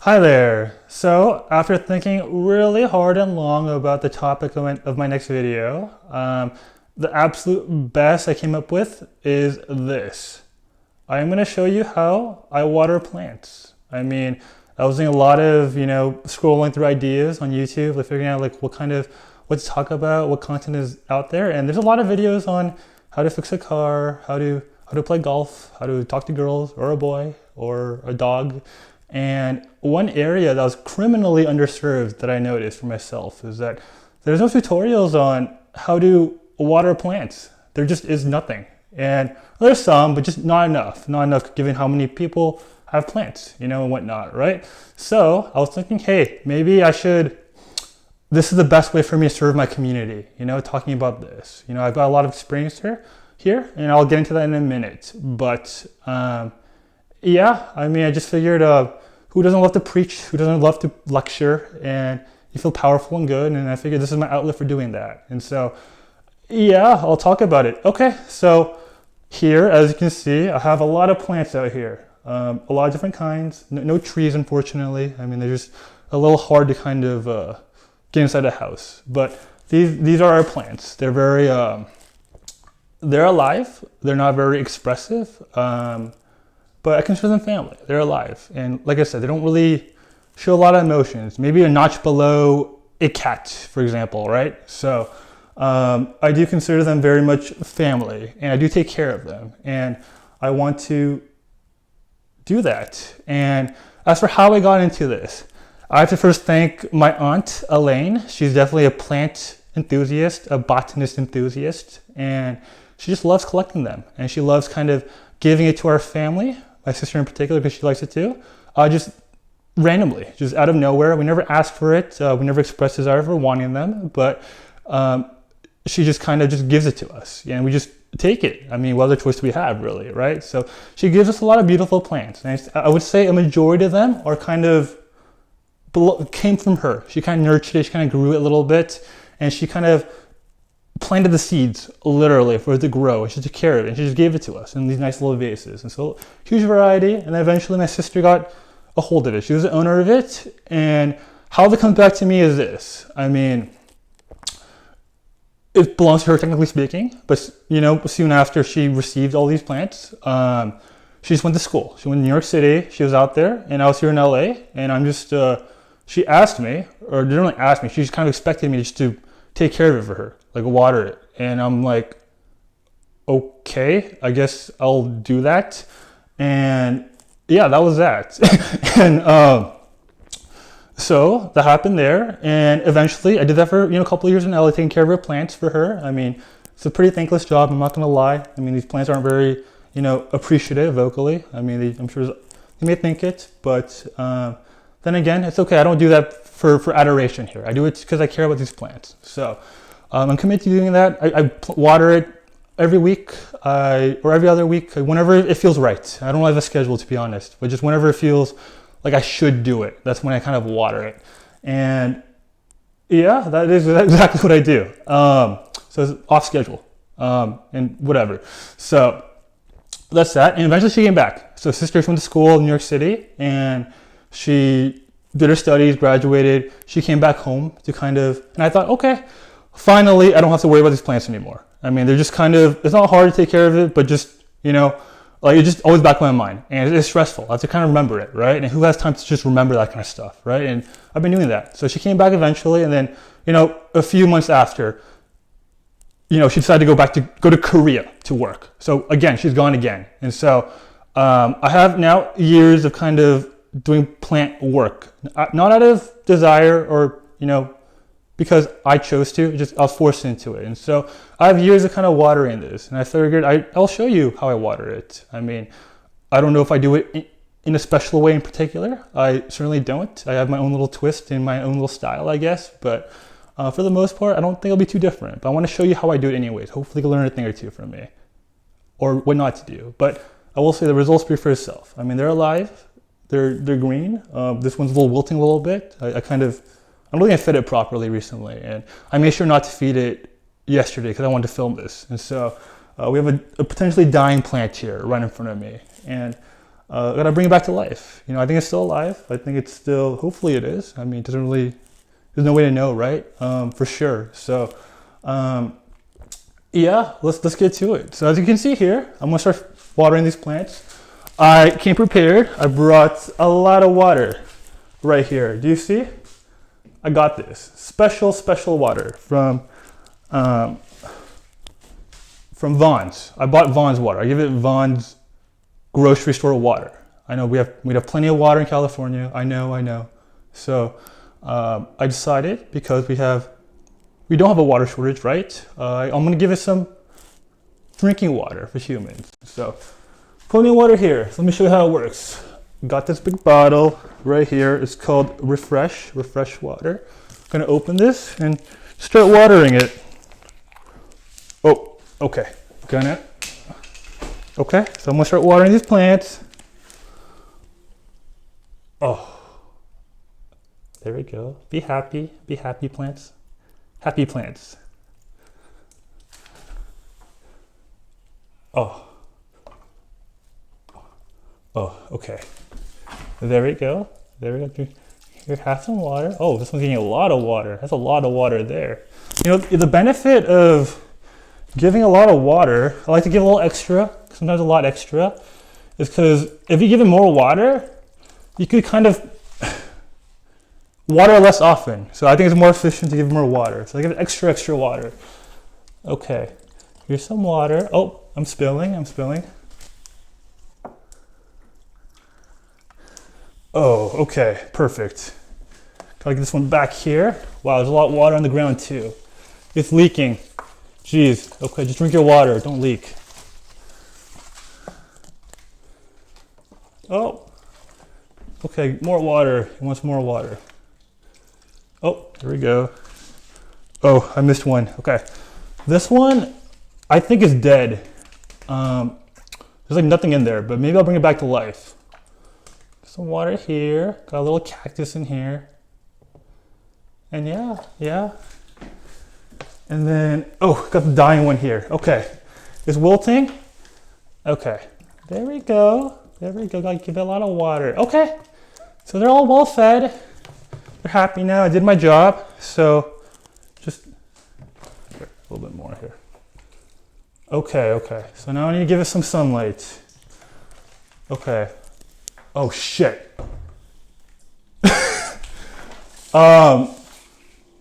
Hi there. So, after thinking really hard and long about the topic of my next video, the absolute best I came up with is this. I'm going to show you how I water plants. I was doing a lot of, scrolling through ideas on YouTube, like figuring out like what to talk about, what content is out there, and there's a lot of videos on how to fix a car, how to play golf, how to talk to girls or a boy or a dog. And one area that was criminally underserved that I noticed for myself is that there's no tutorials on how to water plants. There just is nothing. And there's some, but just not enough. Not enough given how many people have plants, and whatnot, right? So I was thinking, hey, this is the best way for me to serve my community, talking about this. I've got a lot of experience here, and I'll get into that in a minute. But I just figured who doesn't love to preach, who doesn't love to lecture, and you feel powerful and good, and I figured this is my outlet for doing that. And so, I'll talk about it. Okay, so here, as you can see, I have a lot of plants out here. A lot of different kinds, no trees, unfortunately. They're just a little hard to kind of get inside the house. But these are our plants. They're they're alive. They're not very expressive. But I consider them family. They're alive. And like I said, they don't really show a lot of emotions. Maybe a notch below a cat, for example, right? So I do consider them very much family, and I do take care of them. And I want to do that. And as for how I got into this, I have to first thank my aunt, Elaine. She's definitely a plant enthusiast, a botanist enthusiast, and she just loves collecting them. And she loves kind of giving it to our family, my sister in particular, because she likes it too, just randomly, just out of nowhere. We never asked for it. We never expressed desire for wanting them, but she just kind of just gives it to us, and we just take it. What other choice do we have, really, right? So she gives us a lot of beautiful plants, and I would say a majority of them are kind of came from her. She kind of nurtured it, she kind of grew it a little bit, and she kind of planted the seeds literally for it to grow, and she took care of it, and she just gave it to us in these nice little vases. And so huge variety, and then eventually my sister got a hold of it. She was the owner of it, and how it comes back to me is this. It belongs to her, technically speaking, but soon after she received all these plants, she just went to school. She went to New York City. She was out there, and I was here in LA, and I'm just she asked me, or didn't really ask me, she just kind of expected me just to take care of it for her, like water it. And I'm like, okay, I guess I'll do that. And that was that. And so that happened there. And eventually I did that for, a couple of years in LA, taking care of her plants for her. It's a pretty thankless job, I'm not gonna lie. These plants aren't very, appreciative vocally. I'm sure they may think it, but then again, it's okay. I don't do that for adoration here. I do it because I care about these plants. So I'm committed to doing that. I water it every week or every other week, whenever it feels right. I don't have a schedule, to be honest, but just whenever it feels like I should do it, that's when I kind of water it. And that is exactly what I do. So it's off schedule and whatever. So that's that. And eventually she came back. So sister went to school in New York City, and she did her studies, graduated. She came back home to and I thought, okay, finally, I don't have to worry about these plants anymore. They're just it's not hard to take care of it, but just, it's just always back in my mind. And it's stressful. I have to kind of remember it, right? And who has time to just remember that kind of stuff, right? And I've been doing that. So she came back eventually, and then, a few months after, she decided to go to Korea to work. So again, she's gone again. And so I have now years of kind of doing plant work, not out of desire or, because I chose to, I was forced into it. And so I have years of kind of watering this, and I figured I'll show you how I water it. I don't know if I do it in a special way in particular. I certainly don't. I have my own little twist and my own little style, I guess, but for the most part, I don't think it'll be too different. But I want to show you how I do it anyways. Hopefully you'll learn a thing or two from me, or what not to do. But I will say the results speak for itself. They're alive. They're green. This one's a little wilting a little bit. I don't think I fed it properly recently, and I made sure not to feed it yesterday because I wanted to film this. And so we have a potentially dying plant here right in front of me, and gotta bring it back to life. You know, I think it's still alive. I think it's still, hopefully it is. I mean, it doesn't really, there's no way to know, right? For sure. So, yeah, let's get to it. So as you can see here, I'm gonna start watering these plants. I came prepared. I brought a lot of water right here. Do you see? I got this special water from Vaughn's. I bought Vaughn's water. I give it Vaughn's grocery store water. I know we have plenty of water in California. I know. So I decided, because we don't have a water shortage, right? I'm gonna give it some drinking water for humans. So plenty of water here. So let me show you how it works. Got this big bottle right here. It's called Refresh water. I'm gonna open this and start watering it. Oh, okay. Okay, so I'm gonna start watering these plants. Oh, there we go. Be happy plants. Happy plants. Oh, okay. There we go. Here, have some water. Oh, this one's getting a lot of water. That's a lot of water there. You know, the benefit of giving a lot of water, I like to give a little extra, sometimes a lot extra, is because if you give it more water, you could kind of water less often. So I think it's more efficient to give it more water. So I give it extra water. Okay, here's some water. Oh, I'm spilling. Oh, okay, perfect. Gotta get this one back here. Wow, there's a lot of water on the ground too. It's leaking. Jeez, okay, just drink your water, don't leak. Oh, okay, more water. He wants more water. Oh, here we go. Oh, I missed one. Okay, this one I think is dead. There's like nothing in there, but maybe I'll bring it back to life. Some water here. Got a little cactus in here. And yeah. And then, oh, got the dying one here. Okay, it's wilting. Okay, there we go. Gotta give it a lot of water. Okay, so they're all well fed. They're happy now. I did my job. So just here, a little bit more here. Okay. So now I need to give it some sunlight. Okay. Oh shit.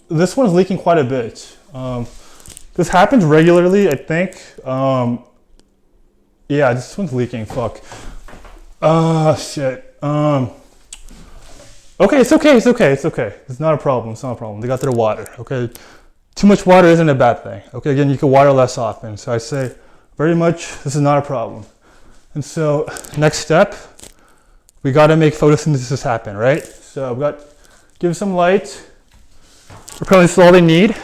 This one's leaking quite a bit. This happens regularly, I think. Yeah, this one's leaking. Fuck. Shit. Okay, it's okay. It's not a problem. They got their water. Okay. Too much water isn't a bad thing. Okay, again, you can water less often. So I say, very much, this is not a problem. And so, next step, we gotta make photosynthesis happen, right? So we got, give it some light. Apparently this is all they need.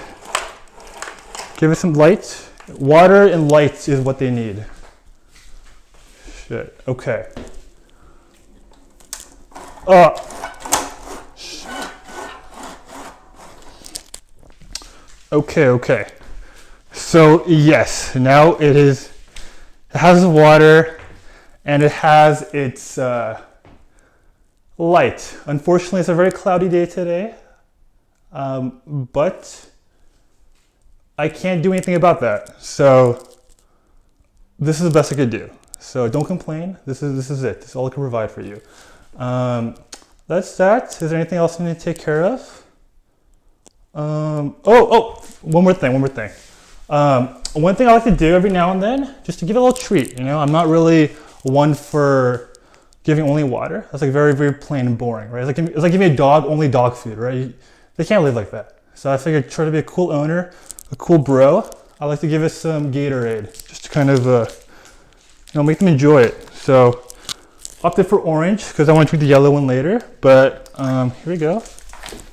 Give it some light. Water and light is what they need. Shit, okay. Okay. So yes, now it has the water and it has its light. Unfortunately, it's a very cloudy day today, but I can't do anything about that. So this is the best I could do. So don't complain. This is it. This is all I can provide for you. That's that. Is there anything else I need to take care of? One more thing. One thing I like to do every now and then, just to give it a little treat. You know, I'm not really one for giving only water. That's like very, very plain and boring, right? It's like giving a dog only dog food, right? They can't live like that. So I figured try to be a cool owner, a cool bro. I like to give it some Gatorade, just to kind of, make them enjoy it. So opted for orange because I want to drink the yellow one later. But here we go.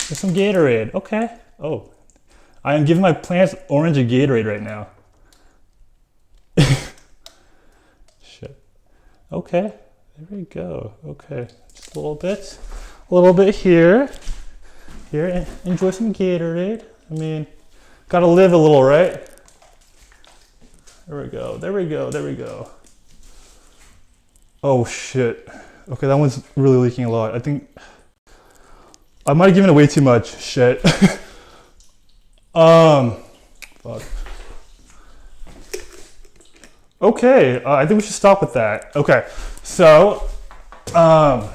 There's some Gatorade. Okay. Oh, I am giving my plants orange and Gatorade right now. Shit. Okay. There we go. Okay. Just a little bit here. Here, enjoy some Gatorade. I mean, gotta live a little, right? There we go. Oh shit. Okay, that one's really leaking a lot. I think I might have given away too much. Shit. Fuck. Okay, I think we should stop with that. Okay, so I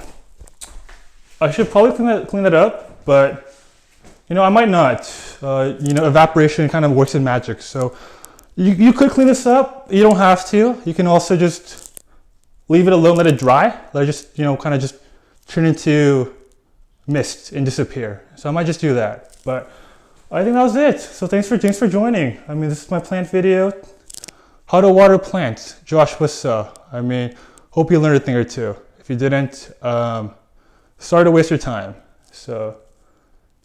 should probably clean that up, but I might not. Evaporation kind of works in magic, so you could clean this up. You don't have to. You can also just leave it alone, let it dry, let it just kind of just turn into mist and disappear. So I might just do that, but I think that was it. So thanks for joining. I mean, this is my plant video. How to water plants, Joshua Suh. I mean, hope you learned a thing or two. If you didn't, sorry to waste your time. So